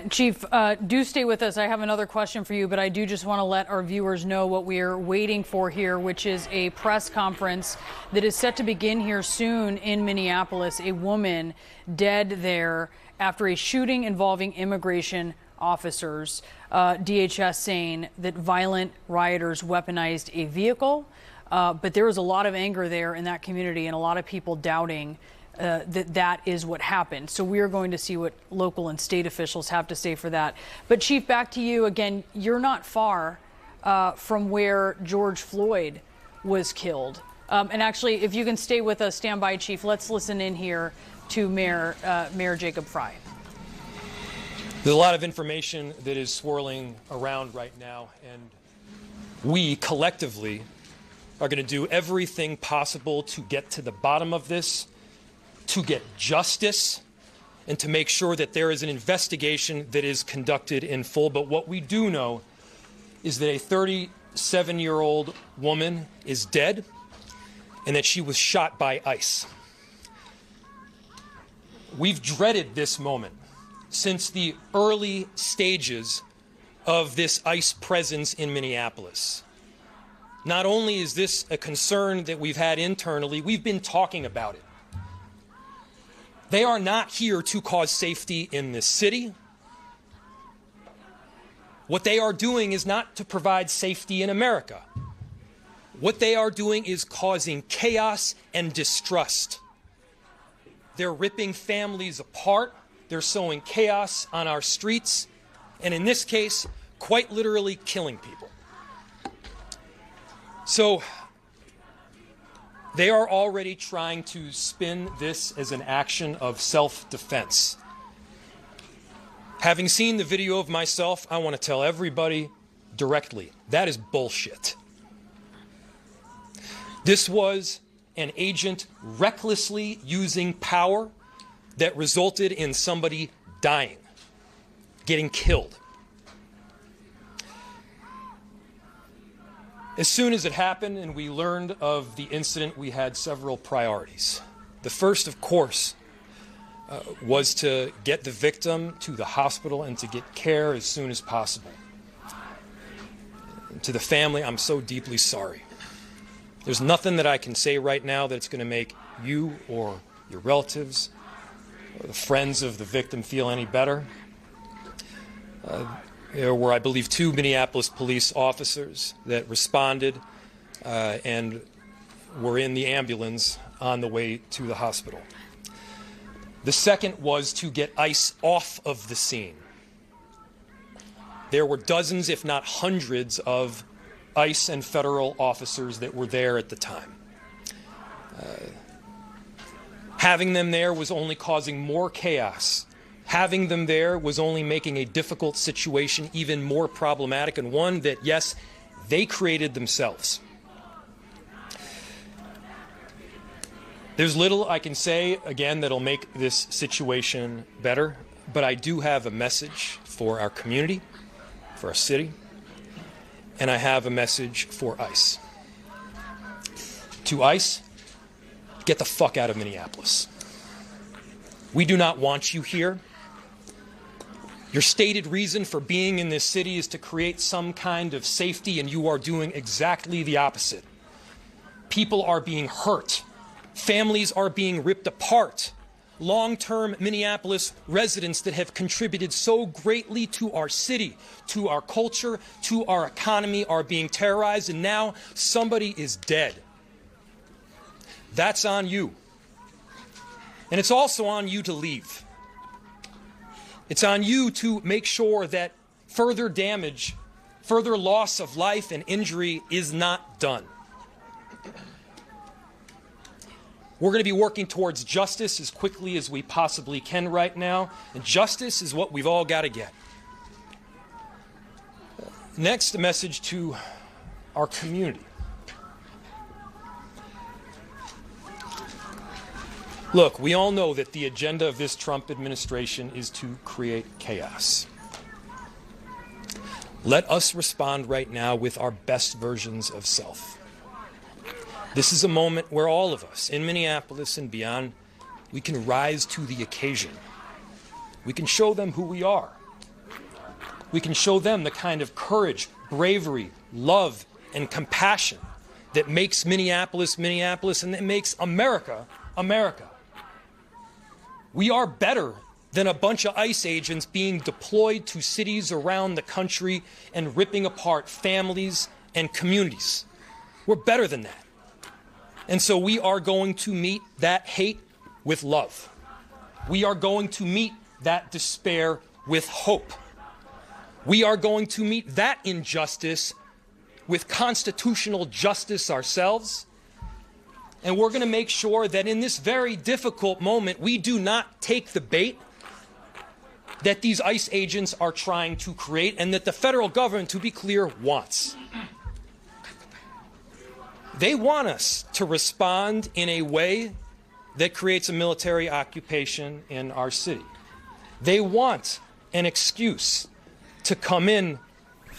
Chief, do stay with us. I have another question for you, but I do just want to let our viewers know what we are waiting for here, which is a press conference that is set to begin here soon in Minneapolis. A woman dead there after a shooting involving immigration officers. DHS saying that violent rioters weaponized a vehicle, but there was a lot of anger there in that community and a lot of people doubting that is what happened. So we are going to see what local and state officials have to say for that. But Chief, back to you again. You're not far from where George Floyd was killed. And actually, if you can stay with us, stand by, Chief. Let's listen in here to Mayor Jacob Frey. There's a lot of information that is swirling around right now, and we collectively are going to do everything possible to get to the bottom of this, to get justice, and to make sure that there is an investigation that is conducted in full. But what we do know is that a 37-year-old woman is dead and that she was shot by ICE. We've dreaded this moment since the early stages of this ICE presence in Minneapolis. Not only is this a concern that we've had internally, we've been talking about it. They are not here to cause safety in this city. What they are doing is not to provide safety in America. What they are doing is causing chaos and distrust. They're ripping families apart. They're sowing chaos on our streets. And in this case, quite literally killing people. So they are already trying to spin this as an action of self-defense. Having seen the video of myself, I want to tell everybody directly, that is bullshit. This was an agent recklessly using power that resulted in somebody dying, getting killed. As soon as it happened and we learned of the incident, we had several priorities. The first, of course, was to get the victim to the hospital and to get care as soon as possible. To the family, I'm so deeply sorry. There's nothing that I can say right now that's going to make you or your relatives or the friends of the victim feel any better. There were, I believe, 2 Minneapolis police officers that responded and were in the ambulance on the way to the hospital. The second was to get ICE off of the scene. There were dozens, if not hundreds, of ICE and federal officers that were there at the time. Having them there was only causing more chaos. Having them there was only making a difficult situation even more problematic, and one that, yes, they created themselves. There's little I can say, again, that'll make this situation better, but I do have a message for our community, for our city, and I have a message for ICE. To ICE, get the fuck out of Minneapolis. We do not want you here. Your stated reason for being in this city is to create some kind of safety, and you are doing exactly the opposite. People are being hurt. Families are being ripped apart. Long-term Minneapolis residents that have contributed so greatly to our city, to our culture, to our economy are being terrorized, and now somebody is dead. That's on you. And it's also on you to leave. It's on you to make sure that further damage, further loss of life and injury is not done. We're going to be working towards justice as quickly as we possibly can right now, and justice is what we've all got to get. Next, a message to our community. Look, we all know that the agenda of this Trump administration is to create chaos. Let us respond right now with our best versions of self. This is a moment where all of us in Minneapolis and beyond, we can rise to the occasion. We can show them who we are, We can show them the kind of courage, bravery, love, and compassion that makes Minneapolis, Minneapolis, and that makes America, America. We are better than a bunch of ICE agents being deployed to cities around the country and ripping apart families and communities. We're better than that. And so we are going to meet that hate with love. We are going to meet that despair with hope. We are going to meet that injustice with constitutional justice ourselves. And we're going to make sure that in this very difficult moment, we do not take the bait that these ICE agents are trying to create and that the federal government, to be clear, wants. They want us to respond in a way that creates a military occupation in our city. They want an excuse to come in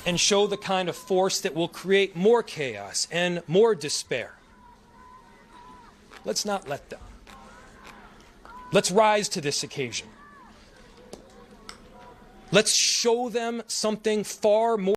and show the kind of force that will create more chaos and more despair. Let's not let them. Let's rise to this occasion. Let's show them something far more